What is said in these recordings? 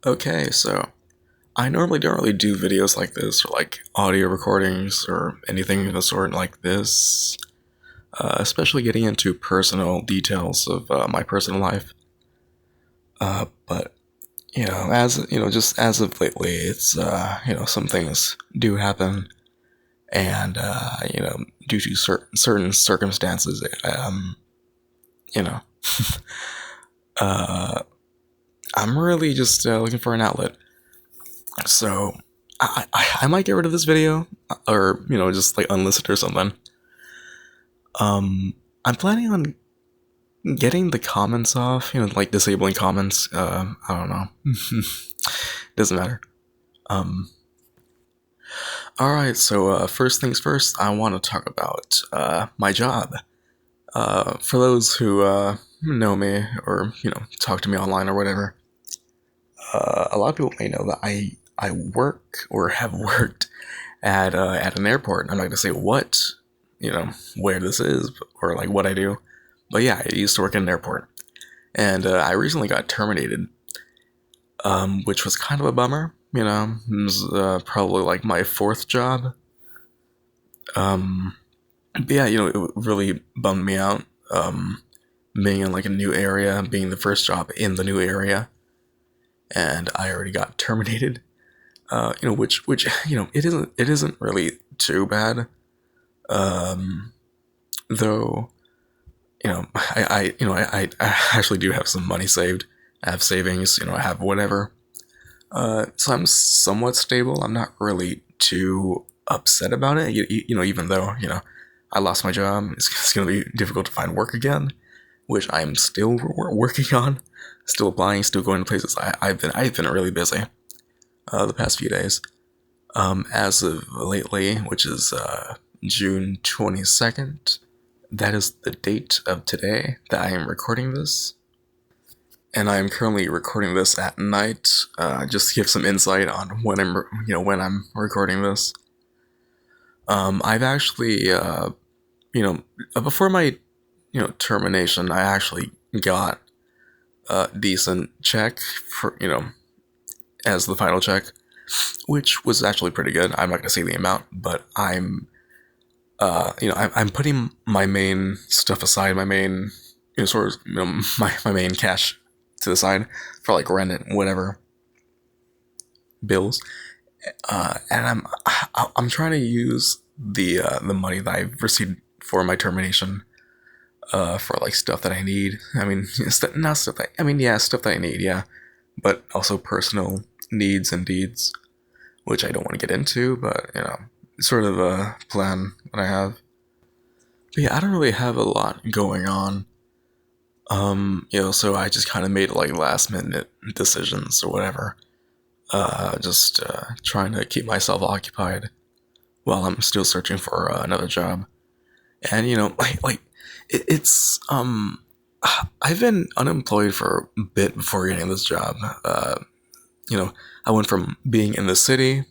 Okay, so I normally don't really do videos like this or like audio recordings or anything of the sort like this, especially getting into personal details of my personal life. But as just as of lately, it's some things do happen, and due to certain circumstances, you know, uh, I'm really just looking for an outlet. So I might get rid of this video, or just like unlist it or something. I'm planning on getting the comments off, like disabling comments. I don't know. Doesn't matter. Um, all right. So first things first, I want to talk about my job. For those who know me or talk to me online or whatever, a lot of people may know that I work or have worked at an airport. I'm not gonna say what where this is or like what I do, but yeah, I used to work in an airport, and I recently got terminated, which was kind of a bummer. It was probably like my fourth job. But yeah, it really bummed me out. Being in like a new area, being the first job in the new area, and I already got terminated. Which it isn't really too bad. Though I actually do have some money saved. I have savings. I have whatever. So I'm somewhat stable. I'm not really too upset about it. Even though I lost my job, it's gonna be difficult to find work again, which I'm still working on, still applying, still going to places. I've been really busy the past few days. As of lately, which is June 22nd, that is the date of today that I am recording this. And I am currently recording this at night, just to give some insight on when I'm recording this. I've actually, before my, termination, I actually got a decent check for, as the final check, which was actually pretty good. I'm not gonna say the amount, but I'm putting my main stuff aside, my main, my main cash to the side for like rent and whatever bills, and I'm trying to use the money that I've received for my termination for like stuff that I need. I mean, not stuff that yeah, stuff that I need, yeah, but also personal needs and deeds, which I don't want to get into, but sort of a plan that I have. But yeah, I don't really have a lot going on. So I just kind of made like last minute decisions or whatever. Just trying to keep myself occupied while I'm still searching for another job. And it's I've been unemployed for a bit before getting this job. I went from being in the city,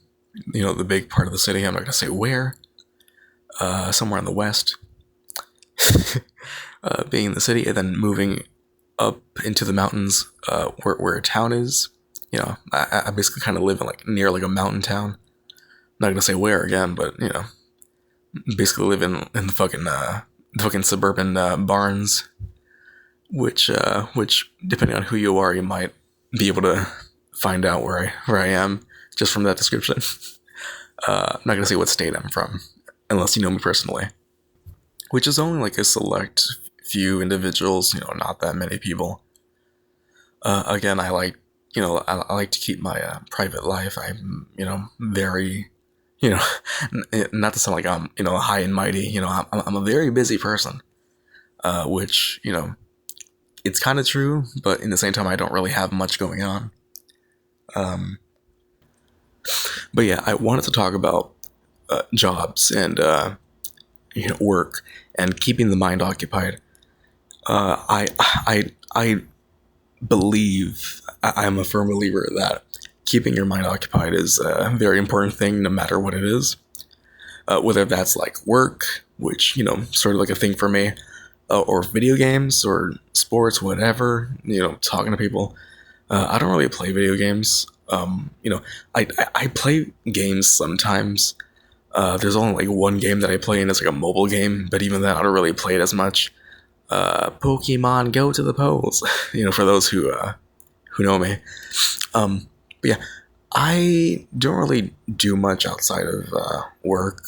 the big part of the city. I'm not gonna say where. Somewhere in the west. Being in the city and then moving up into the mountains, where a town is. I basically kind of live in like near like a mountain town. Not gonna say where again, but basically live in the fucking suburban barns, which depending on who you are, you might be able to find out where I am just from that description. I'm not gonna say what state I'm from, unless you know me personally, which is only like a select few individuals. Not that many people. Again, I like I like to keep my private life. I'm very not to sound like I'm high and mighty. I'm a very busy person, which it's kind of true, but in the same time I don't really have much going on. Um, but yeah, I wanted to talk about jobs and work and keeping the mind occupied. I believe I'm a firm believer that keeping your mind occupied is a very important thing, no matter what it is. Whether that's like work, which sort of like a thing for me, or video games or sports, whatever. Talking to people. I don't really play video games. I play games sometimes. There's only like one game that I play, and it's like a mobile game. But even then, I don't really play it as much. Pokemon Go to the polls. For those who know me. But yeah, I don't really do much outside of work.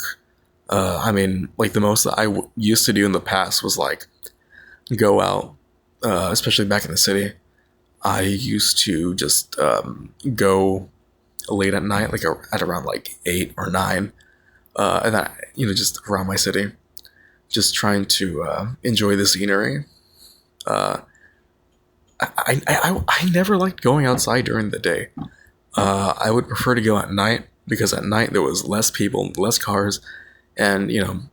I mean, like the most that used to do in the past was like go out, especially back in the city. I used to just go late at night, like at around like 8 or 9, and then just around my city, just trying to enjoy the scenery. Uh, I never liked going outside during the day. I would prefer to go at night because at night there was less people, less cars, and you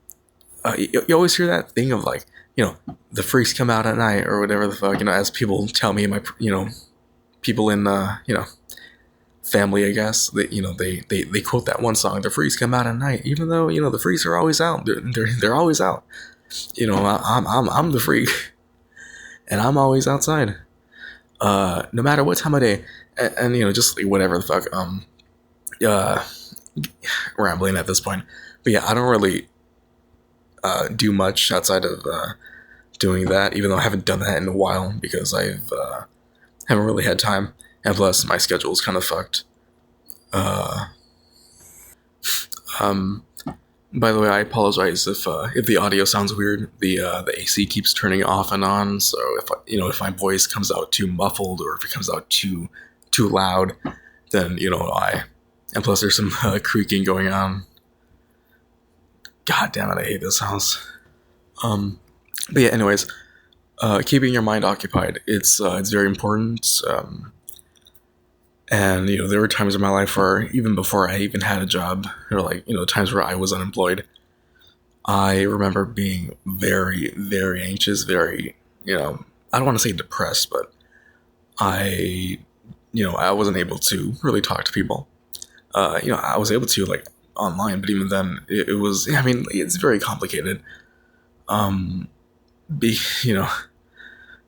always hear that thing of like the freaks come out at night or whatever the fuck, as people tell me, my people in family, I guess, they quote that one song, the freaks come out at night, even though the freaks are always out. They're always out. I'm the freak, and I'm always outside, no matter what time of day, and just like whatever the fuck. Uh Rambling at this point, but yeah, I don't really do much outside of doing that, even though I haven't done that in a while because I've haven't really had time, and plus my schedule is kind of fucked. Uh, um, by the way, I apologize if the audio sounds weird. The AC keeps turning off and on, so if my voice comes out too muffled or if it comes out too loud, then I. And plus, there's some creaking going on. God damn it, I hate this house. But yeah, anyways, keeping your mind occupied, it's very important. And there were times in my life where even before I even had a job, there were like times where I was unemployed. I remember being very, very anxious, very I don't want to say depressed, but I wasn't able to really talk to people. I was able to like online, but even then, it was. I mean, it's very complicated. Um, be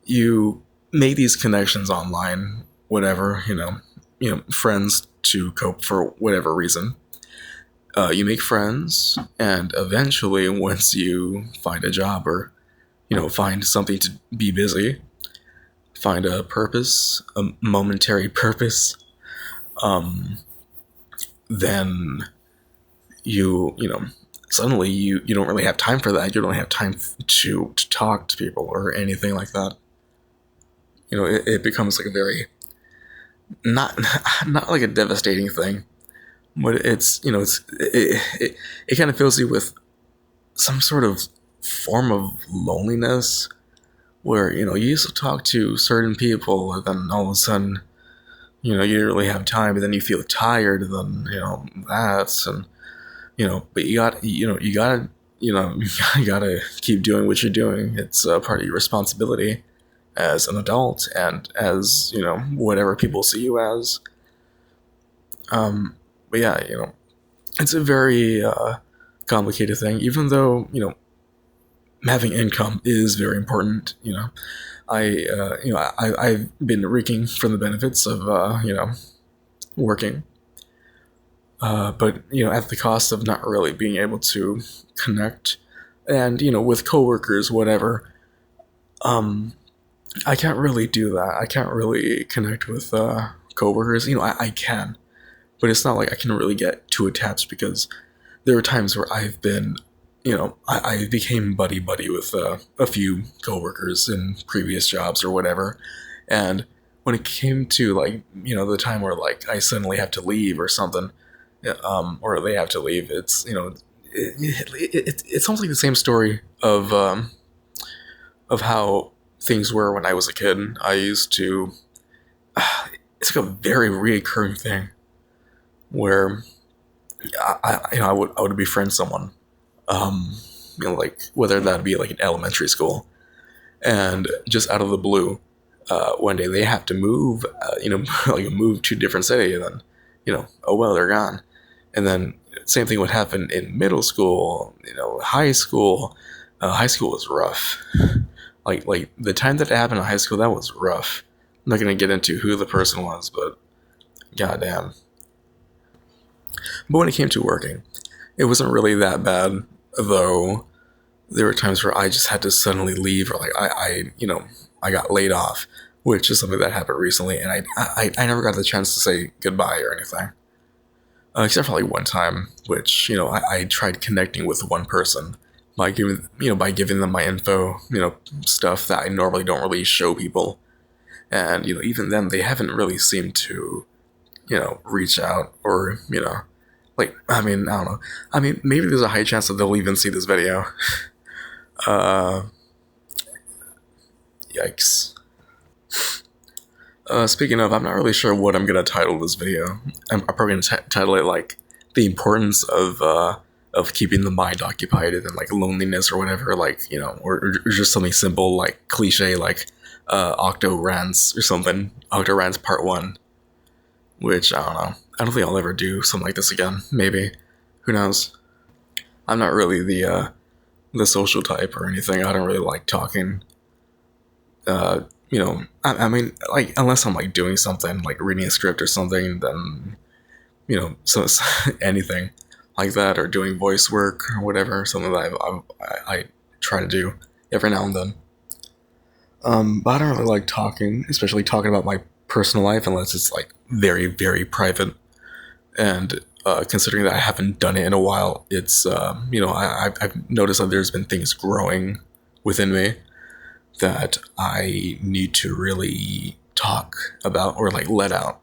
you make these connections online, whatever friends to cope for whatever reason. You make friends, and eventually, once you find a job or find something to be busy, find a purpose, a momentary purpose, um, then suddenly you don't really have time for that. You don't have time to talk to people or anything like that. It becomes like a very not not like a devastating thing, but it kind of fills you with some sort of form of loneliness where you used to talk to certain people, and then all of a sudden you didn't really have time, and then you feel tired, and then that's and but you gotta keep doing what you're doing. It's part of your responsibility as an adult and as whatever people see you as. But yeah, it's a very complicated thing. Even though having income is very important. I've been reeking from the benefits of working. But at the cost of not really being able to connect, and with coworkers, whatever. I can't really do that. I can't really connect with coworkers. I can, but it's not like I can really get too attached because there are times where I've been, I became buddy with a few coworkers in previous jobs or whatever, and when it came to like the time where like I suddenly have to leave or something, or they have to leave, it's it's almost like the same story of how things were when I was a kid. I used to. It's like a very reoccurring thing where I would befriend someone, like whether that be like in elementary school, and just out of the blue, one day they have to move, like move to a different city, and then oh well, they're gone, and then same thing would happen in middle school, high school. High school was rough. Like the time that it happened in high school, that was rough. not gonna get into who the person was, but goddamn. But when it came to working, it wasn't really that bad, though there were times where I just had to suddenly leave, or like I got laid off, which is something that happened recently, and I never got the chance to say goodbye or anything. Except for like one time, which, I tried connecting with one person by giving them my info, stuff that I normally don't really show people. And, even then, they haven't really seemed to, reach out or, I don't know. Maybe there's a high chance that they'll even see this video. Yikes. Speaking of, I'm not really sure what I'm gonna title this video. I'm probably gonna title it like the importance of keeping the mind occupied and like loneliness or whatever, like, or just something simple like cliche like Octo rants or something. Octo rants part 1, which I don't know. I don't think I'll ever do something like this again. Maybe, who knows? I'm not really the social type or anything. I don't really like talking. I mean, like, unless I'm like doing something, like reading a script or something, then, so anything like that, or doing voice work or whatever, something that I try to do every now and then. But I don't really like talking, especially talking about my personal life, unless it's like very, very private. And considering that I haven't done it in a while, it's I've noticed that there's been things growing within me that I need to really talk about or like let out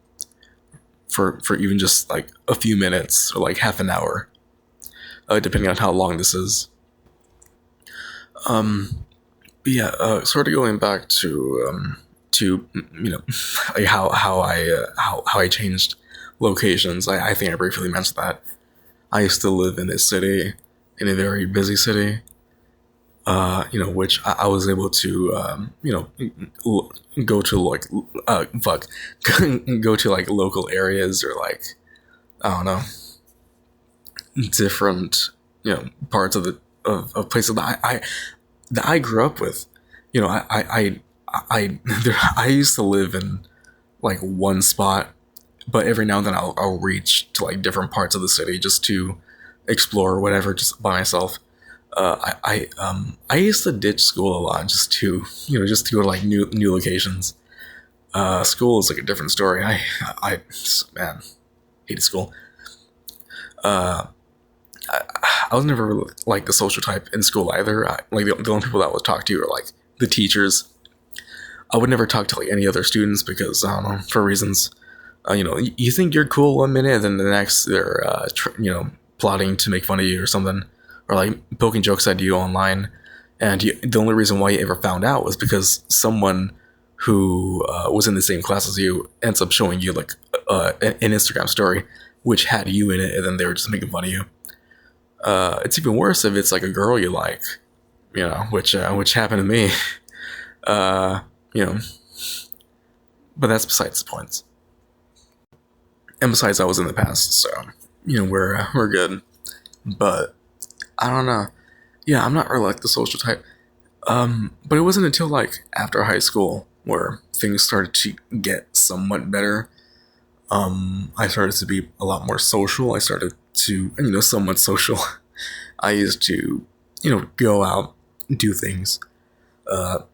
for even just like a few minutes or like half an hour, depending on how long this is. Sort of going back to like how I changed locations. I think I briefly mentioned that I used to live in a city, in a very busy city. Which I was able to, go to like, go to like local areas or like, I don't know, different, parts of of places that I grew up with. I used to live in like one spot, but every now and then I'll reach to like different parts of the city just to explore or whatever, just by myself. I used to ditch school a lot just to go to like new locations. School is like a different story. Man, hated school. I was never really, like, the social type in school either. Like the only people that I would talk to are like the teachers. I would never talk to like any other students because I don't know, for reasons. You think you're cool one minute, and then the next they're plotting to make fun of you or something, or like poking jokes at you online. And the only reason why you ever found out was because someone who was in the same class as you ends up showing you like an Instagram story which had you in it, and then they were just making fun of you. It's even worse if it's like a girl you like, which happened to me. But that's besides the point. And besides, I was in the past, so we're good. But I don't know. Yeah, I'm not really like the social type. But it wasn't until like after high school where things started to get somewhat better. I started to be a lot more social. I started to, somewhat social. I used to, go out, do things,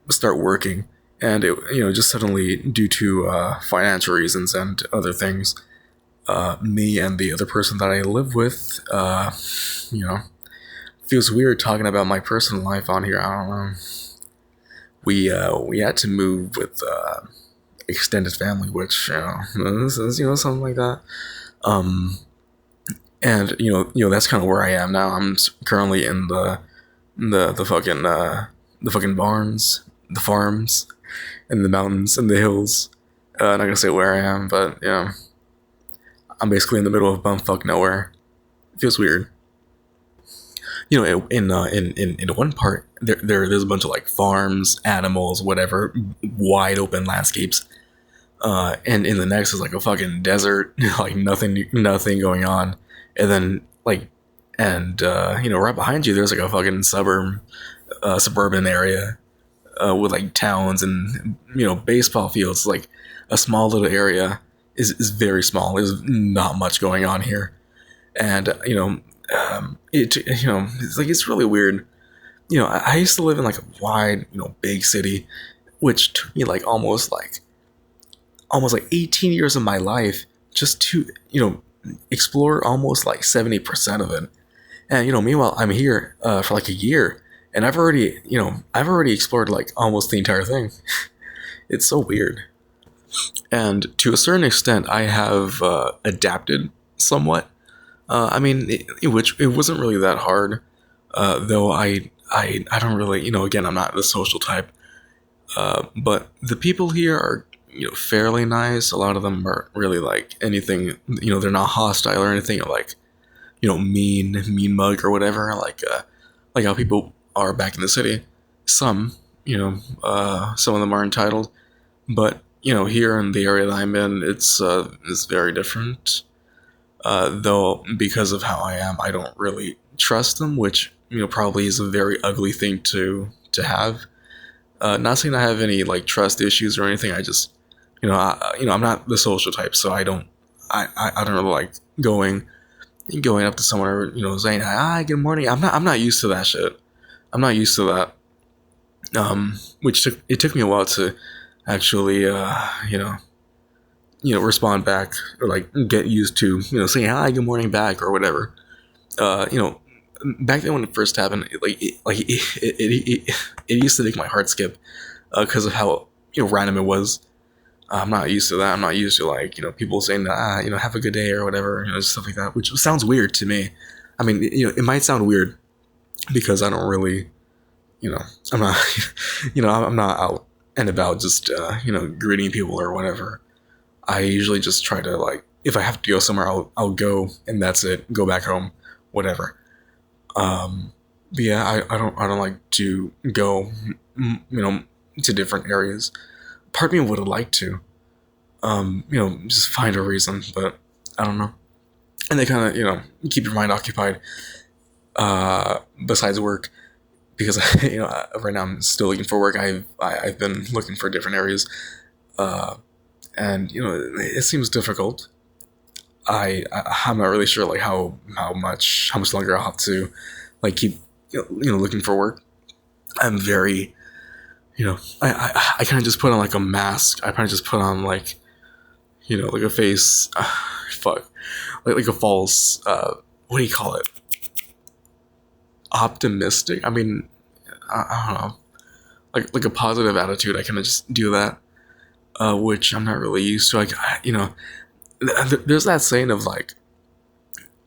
start working, and it, just suddenly, due to financial reasons and other things, me and the other person that I live with, feels weird talking about my personal life on here. I don't know. We had to move with extended family, which this is something like that. And that's kind of where I am now. I'm currently in the fucking barns, the farms, and the mountains and the hills. Not gonna say where I am, but I'm basically in the middle of bumfuck nowhere. It feels weird. In one part there's a bunch of like farms, animals, whatever, wide open landscapes. And in the next is like a fucking desert, like nothing going on. And then right behind you there's like a fucking suburban area. with like towns and baseball fields. Like a small little area is very small. There's not much going on here, and it's really weird. I used to live in like a wide big city, which took me like almost like 18 years of my life just to explore almost like 70% of it. And meanwhile I'm here for like a year, and I've already explored like almost the entire thing. It's so weird. And to a certain extent I have adapted somewhat. Which it wasn't really that hard, though I don't really, again, I'm not the social type, but the people here are fairly nice. A lot of them are really like anything, they're not hostile or anything like mean mug or whatever, like how people are back in the city. Some of them are entitled, but here in the area that I'm in, it's very different. Though because of how I am, I don't really trust them, which probably is a very ugly thing to have. Not saying I have any like trust issues or anything. I just I'm not the social type, so I don't really like going up to someone or saying hi, good morning. I'm not used to that shit. I'm not used to that. Which took me a while to actually respond back, or like get used to saying hi, good morning back or whatever. Back then when it first happened, it used to make my heart skip because of how random it was. I'm not used to that. I'm not used to like people saying have a good day or whatever, stuff like that, which sounds weird to me. I mean, it might sound weird because I don't really, I'm not, I'm not out and about just greeting people or whatever. I usually just try to like, if I have to go somewhere, I'll go, and that's it. Go back home, whatever. But yeah, I don't like to go, to different areas. Part of me would have liked to, just find a reason, but I don't know. And they kind of, keep your mind occupied, besides work, because right now I'm still looking for work. I've been looking for different areas, and it seems difficult. I'm not really sure like how much longer I'll have to like keep looking for work. I'm very I kind of just put on like a mask. I kind of just put on like like a face, fuck, like a false what do you call it? Optimistic. I mean, I don't know, like a positive attitude. I kind of just do that, which I'm not really used to. Like there's that saying of like,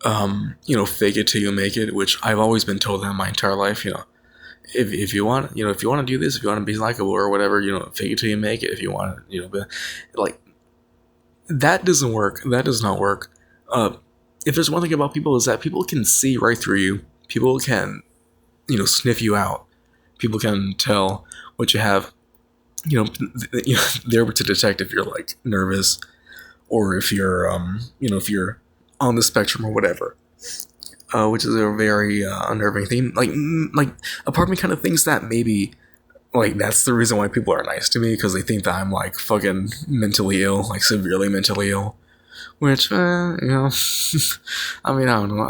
fake it till you make it, which I've always been told that my entire life. If you want, if you want to do this, if you want to be likable or whatever, fake it till you make it. If you want, but like that doesn't work. That does not work. If there's one thing about people is that people can see right through you. People can, sniff you out. People can tell what you have. They're able to detect if you're like nervous, or if you're, if you're on the spectrum or whatever, which is a very unnerving thing. Like a part of me kind of thinks that maybe, like, that's the reason why people are nice to me, because they think that I'm like fucking mentally ill, like severely mentally ill. Which, I mean, I don't know.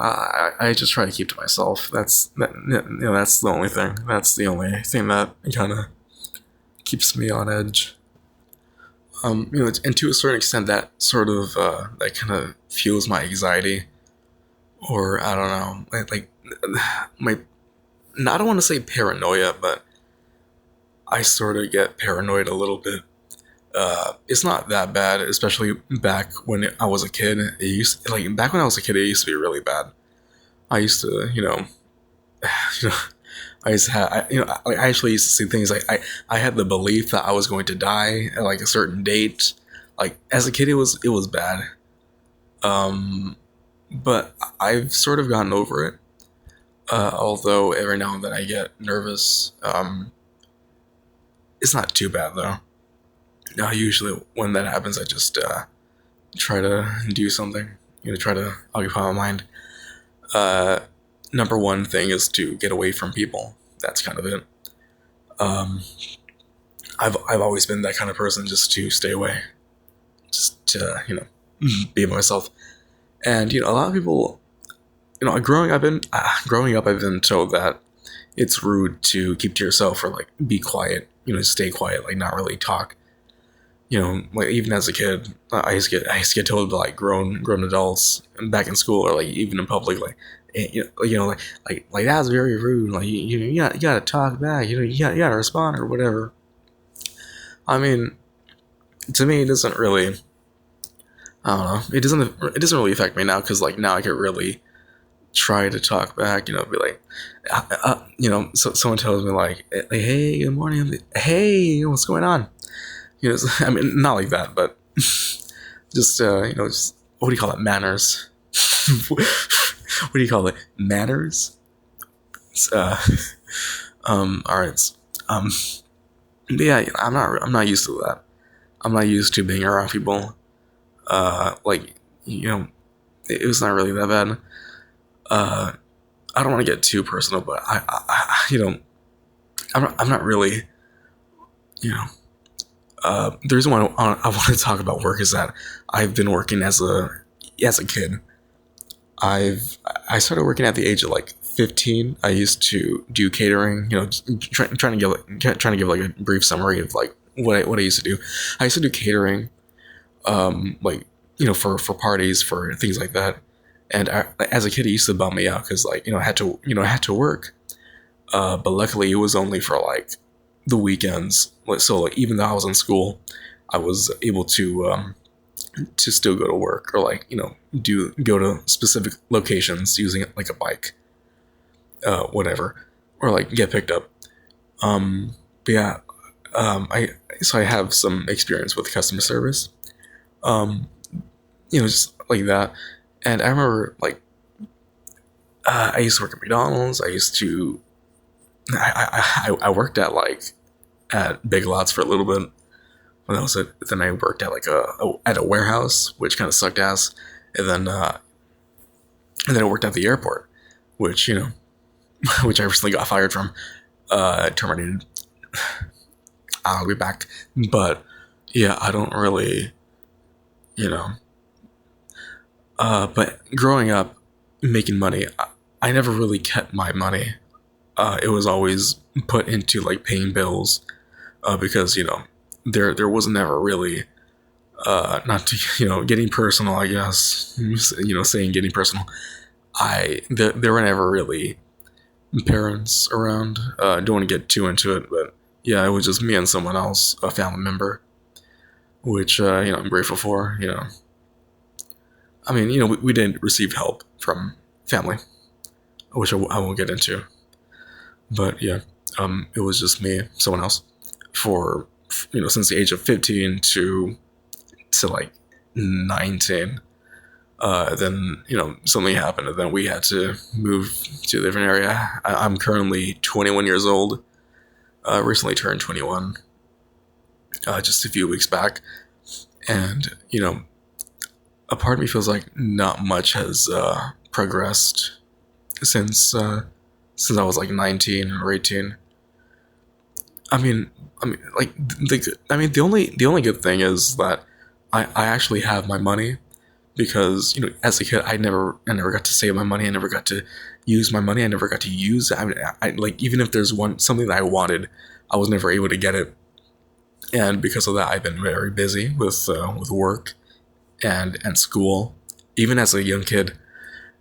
I just try to keep to myself. That's the only thing. That's the only thing that kind of keeps me on edge. And to a certain extent, that sort of that kind of fuels my anxiety, or I don't know, like my. I don't want to say paranoia, but I sort of get paranoid a little bit. It's not that bad, especially back when I was a kid. Back when I was a kid, it used to be really bad. I used to, I used to have, I actually used to see things like I had the belief that I was going to die at like a certain date. Like as a kid, it was bad. But I've sort of gotten over it. Although every now and then I get nervous. It's not too bad though. Usually when that happens, I just try to do something. Try to occupy my mind. Number one thing is to get away from people. That's kind of it. I've always been that kind of person, just to stay away, just to be myself. And a lot of people, growing up, I've been told that it's rude to keep to yourself, or like be quiet, stay quiet, like not really talk. Like even as a kid, I used to get told by like grown adults back in school, or like even in public, like like that's very rude. Like you gotta talk back. You gotta respond or whatever. I mean, to me, it doesn't really. I don't know. It doesn't really affect me now, because like now I could really try to talk back. Be like, so someone tells me like, hey, good morning. I'm like, hey, what's going on? I mean, not like that, but just just, what do you call it? Manners. What do you call it? Manners. All right. But yeah, I'm not used to that. I'm not used to being around people. Like, it was not really that bad. I don't want to get too personal, but I'm not really, the reason why I want to talk about work is that I've been working as a kid. I started working at the age of like 15. I used to do catering, trying to give like a brief summary of like what I used to do. I used to do catering, like, for parties, for things like that. And as a kid, it used to bum me out, because like, I had to work. But luckily it was only for like the weekends. So like, even though I was in school, I was able to still go to work, or like, go to specific locations using like a bike, whatever, or like get picked up. But yeah, I have some experience with customer service, just like that. And I remember like, I used to work at McDonald's. I worked at Big Lots for a little bit. When that was it. Then I worked at like at a warehouse, which kind of sucked ass. And then I worked at the airport, which which I recently got fired from, terminated. I'll be back. But yeah, I don't really, but growing up, making money, I never really kept my money. It was always put into like paying bills, because there was never really, not to getting personal, I guess, saying getting personal. There were never really parents around. Don't want to get too into it, but yeah, it was just me and someone else, a family member, which I'm grateful for. I mean, we didn't receive help from family, which I won't get into. But yeah, it was just me, someone else, for since the age of 15 to like 19. Then something happened, and then we had to move to a different area. I'm currently 21 years old. Recently turned 21, just a few weeks back, and a part of me feels like not much has progressed since I was like 19 or 18. I mean, like the only good thing is that I actually have my money, because as a kid I never got to save my money. I never got to use my money. I never got to use it. I mean, I like, even if there's something that I wanted, I was never able to get it. And because of that, I've been very busy with work and school, even as a young kid.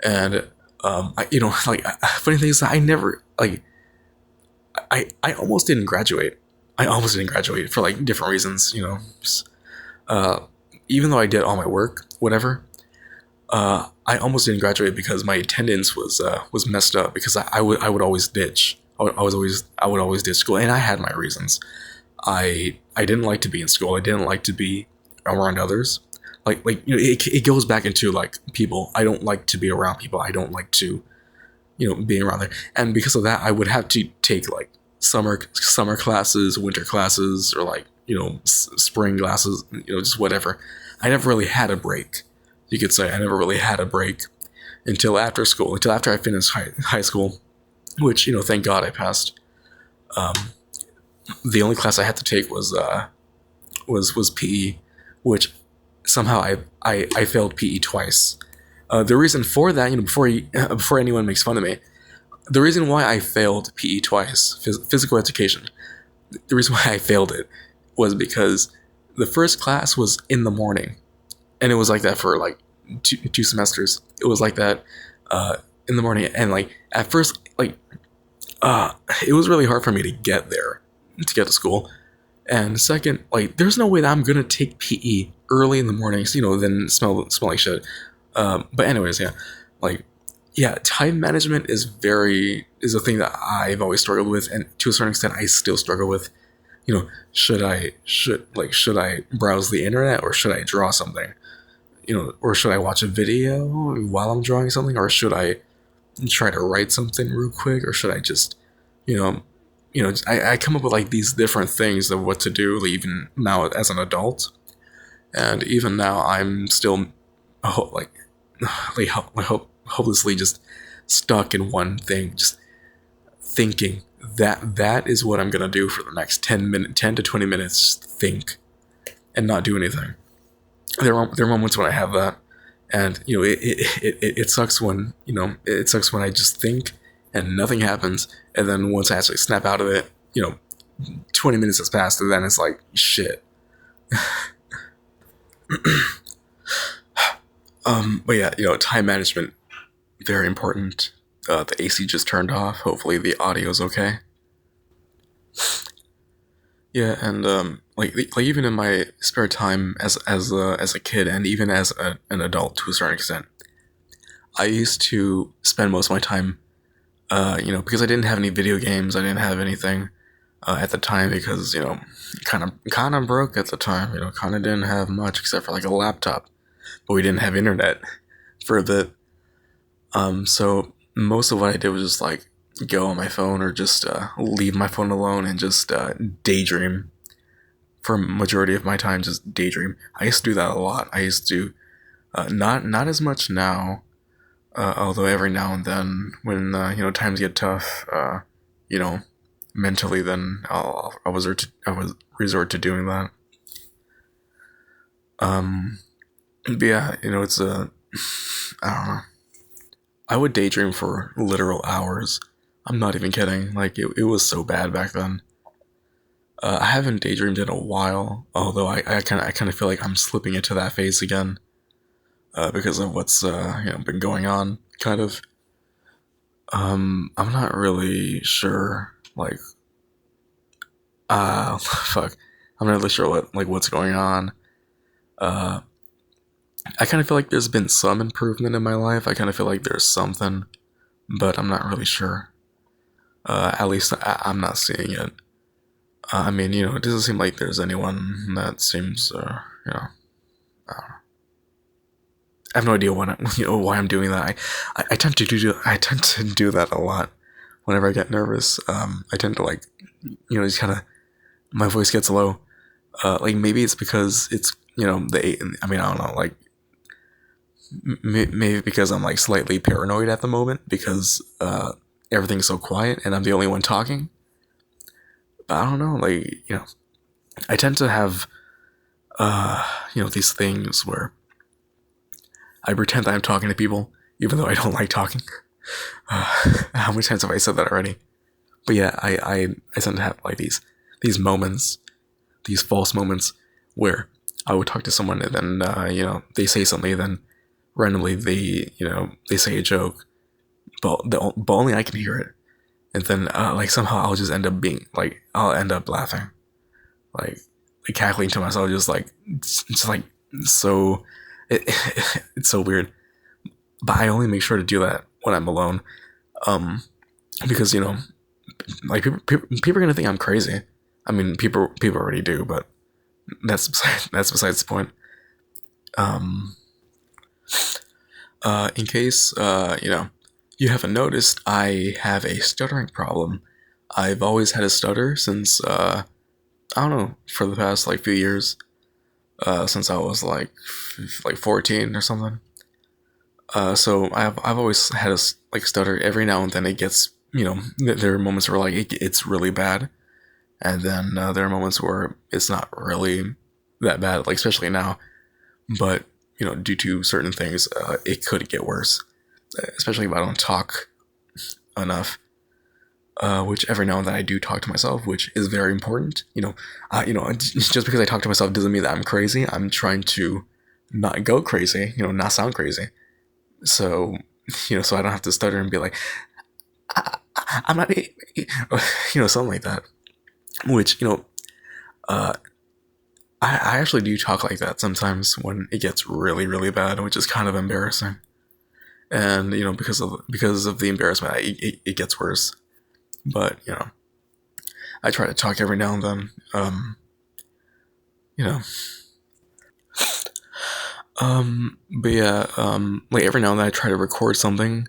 And funny thing is that I never like I almost didn't graduate. I almost didn't graduate for like different reasons, just, even though I did all my work, whatever. I almost didn't graduate because my attendance was messed up, because I would always ditch. I would always ditch school, and I had my reasons. I didn't like to be in school. I didn't like to be around others. It goes back into like people. I don't like to be around people. I don't like to, being around there. And because of that, I would have to take like summer classes, winter classes, or like spring classes, just whatever. I never really had a break. You could say I never really had a break until after school, until after I finished high school, which thank God I passed. the only class I had to take was PE, which somehow I failed PE twice. The reason for that, before anyone makes fun of me, the reason why I failed PE twice, physical education, the reason why I failed it was because the first class was in the morning, and it was like that for like two semesters. It was like that in the morning, and like at first, like it was really hard for me to get there, to get to school. And second, like there's no way that I'm gonna take PE early in the mornings, then smell like shit. But anyways, yeah, like yeah, time management is a thing that I've always struggled with, and to a certain extent, I still struggle with. Should I browse the internet, or should I draw something? Or should I watch a video while I'm drawing something, or should I try to write something real quick, or should I just, you know, I come up with like these different things of what to do, even now as an adult, and even now I'm still hopelessly just stuck in one thing, just thinking that is what I'm gonna do for the next 10 to 20 minutes. Just think and not do anything. There are moments when I have that, and it sucks when I just think and nothing happens, and then once I actually snap out of it, 20 minutes has passed, and then it's like shit. But yeah, time management, very important. The AC just turned off. Hopefully the audio's okay. Yeah, and like even in my spare time as a kid, and even as an adult to a certain extent, I used to spend most of my time, because I didn't have any video games, I didn't have anything at the time, because kind of broke at the time, kind of didn't have much except for like a laptop, but we didn't have internet for a bit. So most of what I did was just like go on my phone, or just leave my phone alone and just daydream for majority of my time. Just daydream. I used to do that a lot. I used to not as much now, although every now and then when times get tough, mentally, then I was resort to doing that. But yeah, it's I don't know. I would daydream for literal hours. I'm not even kidding. Like it was so bad back then. I haven't daydreamed in a while, although I kind of feel like I'm slipping into that phase again, because of what's been going on. Kind of. I'm not really sure. Like, fuck. I'm not really sure what's going on. Uh, I kind of feel like there's been some improvement in my life. I kind of feel like there's something, but I'm not really sure. At least I'm not seeing it. I mean, it doesn't seem like there's anyone that seems, I don't know. I have no idea why I'm doing that. I tend to do that a lot whenever I get nervous. I tend to just kind of, my voice gets low. Like maybe it's because it's I mean, I don't know, like maybe because I'm like slightly paranoid at the moment, because everything's so quiet and I'm the only one talking. But I don't know, like I tend to have these things where I pretend that I'm talking to people even though I don't like talking. How many times have I said that already? But yeah, I tend to have like these moments, these false moments where I would talk to someone, and then they say something, then randomly they say a joke, but only I can hear it, and then like somehow I'll just end up being like, I'll end up laughing, like cackling to myself, just like it's like so it's so weird. But I only make sure to do that when I'm alone, because like people are gonna think I'm crazy. I mean, people already do, but that's besides the point. In case you haven't noticed, I have a stuttering problem. I've always had a stutter since I don't know, for the past like few years, since I was like 14 or something. So I've always had a like stutter. Every now and then it gets, there are moments where like it's really bad, and then there are moments where it's not really that bad, like especially now. But due to certain things, it could get worse, especially if I don't talk enough. Which every now and then I do talk to myself, which is very important. Just because I talk to myself doesn't mean that I'm crazy. I'm trying to not go crazy, not sound crazy. So, so I don't have to stutter and be like, I'm not, something like that. Which, I actually do talk like that sometimes when it gets really, really bad, which is kind of embarrassing. And, because of the embarrassment, it gets worse. But, I try to talk every now and then. But yeah, like every now and then I try to record something.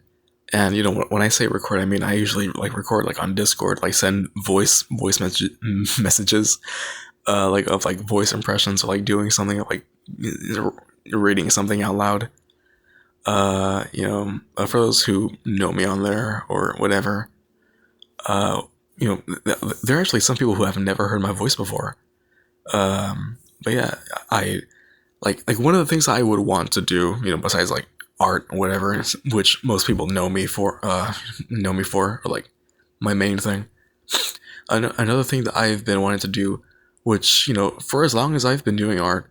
And, when I say record, I mean, I usually like record like on Discord, like send voice messages, like of like voice impressions, or like doing something like reading something out loud. For those who know me on there or whatever, there are actually some people who have never heard my voice before. But yeah, I like one of the things I would want to do, besides like art or whatever, which most people know me for, or like my main thing. Another thing that I've been wanting to do, which, for as long as I've been doing art,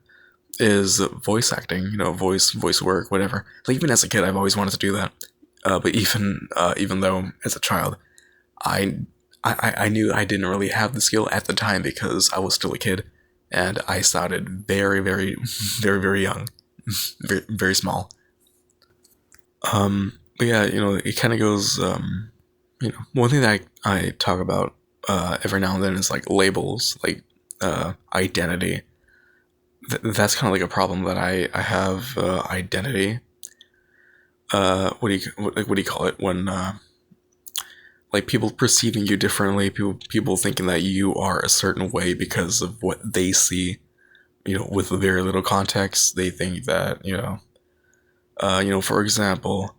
is voice acting, voice work, whatever. Like even as a kid, I've always wanted to do that. But even though as a child, I knew I didn't really have the skill at the time because I was still a kid, and I started very, very, very, very young, very, very small. But yeah, it kind of goes. One thing that I talk about every now and then is like labels, like identity. That's kind of like a problem that I have. Identity. What do you call it when like people perceiving you differently, people thinking that you are a certain way because of what they see, with very little context. They think that, for example,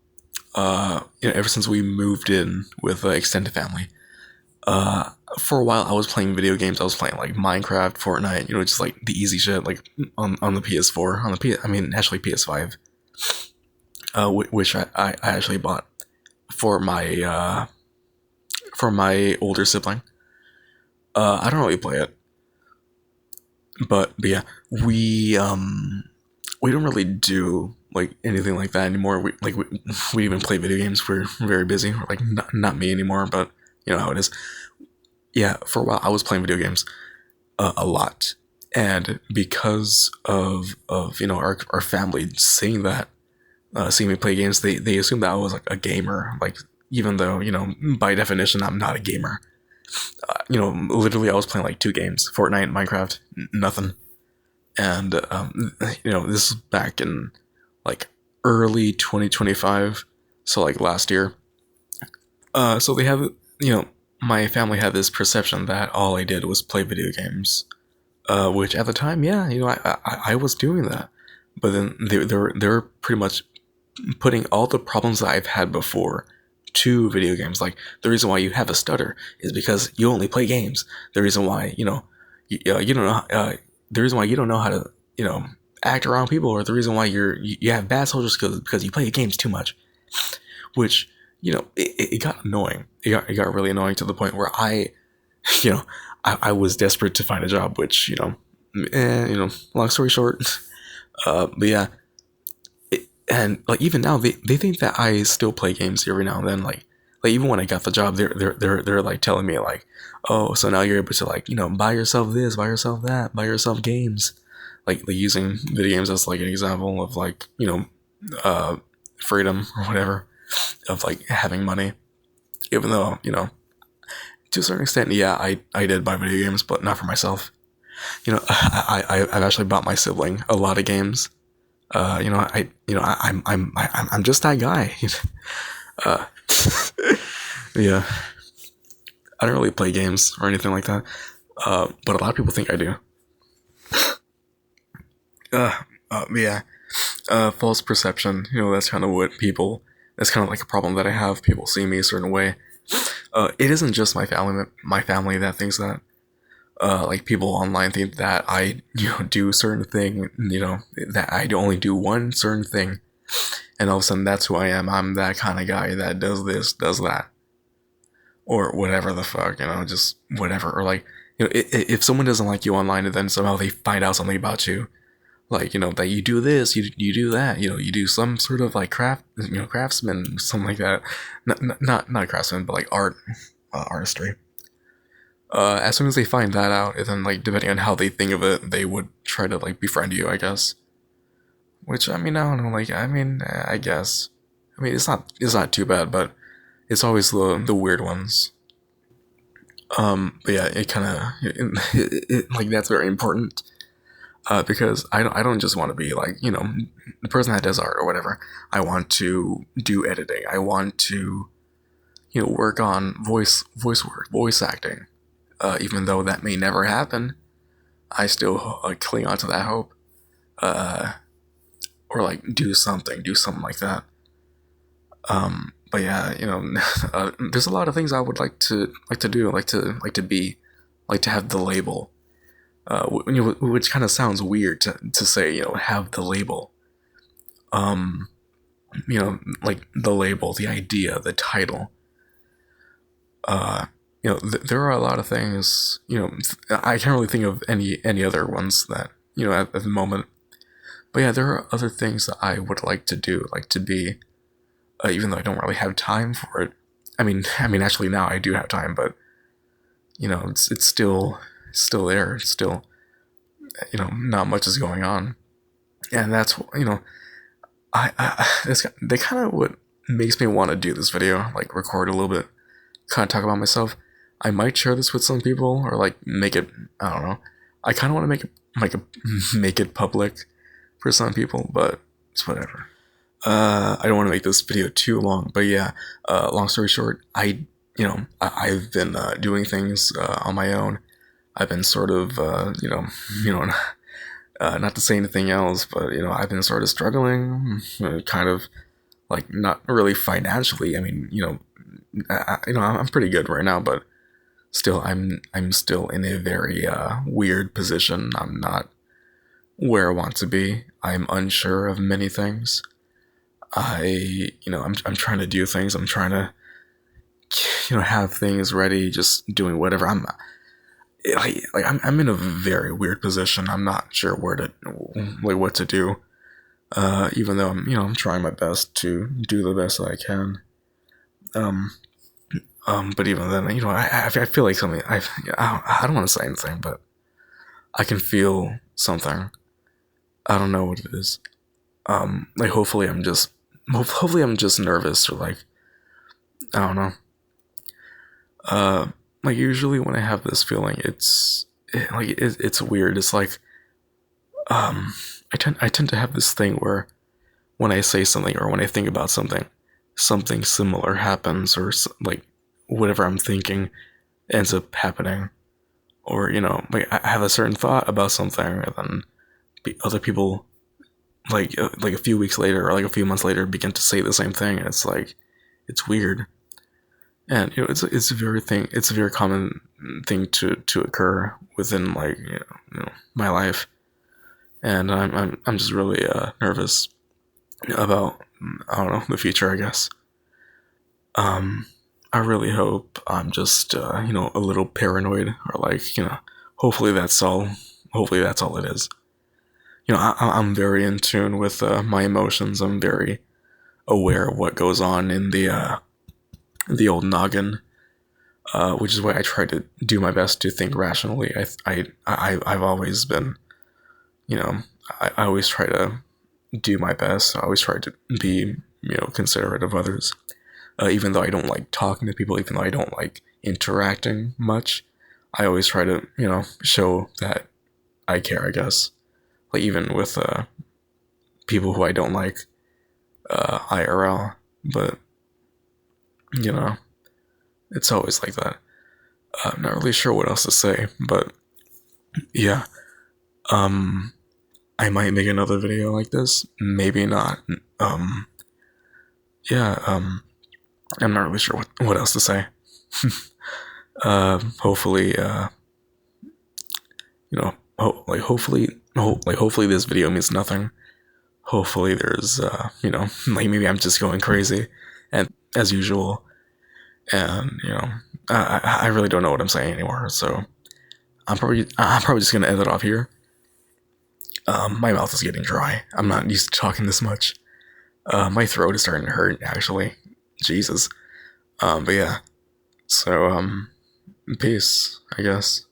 ever since we moved in with extended family, for a while I was playing video games. I was playing like Minecraft, Fortnite, just like the easy shit, like on the PS4, actually PS5, which I actually bought for my older sibling. I don't really play it, but yeah, we don't really do like anything like that anymore. We even play video games. We're very busy. Like not me anymore, but you know how it is. Yeah, for a while I was playing video games a lot, and because of our family seeing that, seeing me play games, they assumed that I was like a gamer. Like even though by definition I'm not a gamer. Literally I was playing like two games: Fortnite, Minecraft, nothing. And this is back in like early 2025, so like last year. So they have my family had this perception that all I did was play video games, which at the time, yeah, I was doing that, but then they were pretty much putting all the problems that I've had before to video games. Like the reason why you have a stutter is because you only play games. The reason why you don't know the reason why you don't know how to act around people, or the reason why you have bad soldiers because you play games too much. Which it got annoying. It got really annoying to the point where I was desperate to find a job. Which long story short, but yeah. And like even now they think that I still play games every now and then. Like even when I got the job, they're like telling me like, oh, so now you're able to like buy yourself this, buy yourself that, buy yourself games. Like using video games as like an example of like freedom or whatever, of like having money. Even though to a certain extent, yeah, I did buy video games, but not for myself. I've actually bought my sibling a lot of games. I'm just that guy. uh, yeah, I don't really play games or anything like that. But a lot of people think I do. Yeah. False perception. That's kind of what people. That's kind of like a problem that I have. People see me a certain way. It isn't just my family that thinks that. like people online think that I do a certain thing, that I only do one certain thing, and all of a sudden that's who I am. I'm that kind of guy that does this, does that, or whatever the fuck, just whatever. Or like, if someone doesn't like you online and then somehow they find out something about you, like, that you do this, you do that, you do some sort of like craftsman, something like that. Not craftsman, but like artistry. As soon as they find that out, and then like depending on how they think of it, they would try to like befriend you, I guess. Which, I mean, I don't know, like, I mean, I guess. I mean, it's not too bad, but it's always the weird ones. But yeah, it kind of like that's very important. Because I don't just want to be like, the person that does art or whatever. I want to do editing. I want to, work on voice work, voice acting. Even though that may never happen, I still cling on to that hope. Or like do something like that. But yeah, there's a lot of things I would like to do, like to be, like to have the label. Which kind of sounds weird to say, have the label. Like the label, the idea, the title. There are a lot of things, I can't really think of any other ones that, at the moment. But yeah, there are other things that I would like to do, like to be, even though I don't really have time for it. I mean, actually now I do have time, but, it's still there. It's still, not much is going on. And that's, they kind of what makes me want to do this video, like record a little bit, kind of talk about myself. I might share this with some people, or like make it, I don't know. I kind of want to make it public for some people, but it's whatever. I don't want to make this video too long, but yeah, long story short, I've been doing things on my own. I've been sort of, not to say anything else, but I've been sort of struggling, kind of like not really financially. I mean, I'm pretty good right now, but still, I'm still in a very weird position. I'm not where I want to be. I'm unsure of many things. I'm trying to do things. I'm trying to, have things ready, just doing whatever. I'm in a very weird position. I'm not sure what to do. Even though I'm trying my best to do the best that I can. But even then, I feel like something. I don't want to say anything, but I can feel something. I don't know what it is. Like hopefully I'm just nervous, or like, I don't know. Like usually when I have this feeling, it's weird. It's like, I tend to have this thing where when I say something or when I think about something similar happens, or like whatever I'm thinking ends up happening, or like I have a certain thought about something, and then other people like a few weeks later or like a few months later begin to say the same thing, and it's like, it's weird. And it's a very common thing to occur within like my life, and I'm just really nervous about, I don't know, the future, I guess. I really hope I'm just a little paranoid, or like hopefully that's all it is. I'm very in tune with my emotions. I'm very aware of what goes on in the old noggin, which is why I try to do my best to think rationally. I've always been, I always try to do my best. I always try to be, considerate of others. Even though I don't like talking to people, even though I don't like interacting much, I always try to, show that I care, I guess. Like even with people who I don't like IRL, but it's always like that. I'm not really sure what else to say, but yeah. I might make another video like this, maybe not. Yeah. I'm not really sure what else to say. Hopefully, you know, hopefully this video means nothing. Hopefully there's, like maybe I'm just going crazy, and as usual, and I really don't know what I'm saying anymore. So I'm probably just gonna end it off here. My mouth is getting dry. I'm not used to talking this much. My throat is starting to hurt, actually. Jesus. But yeah. So, peace, I guess.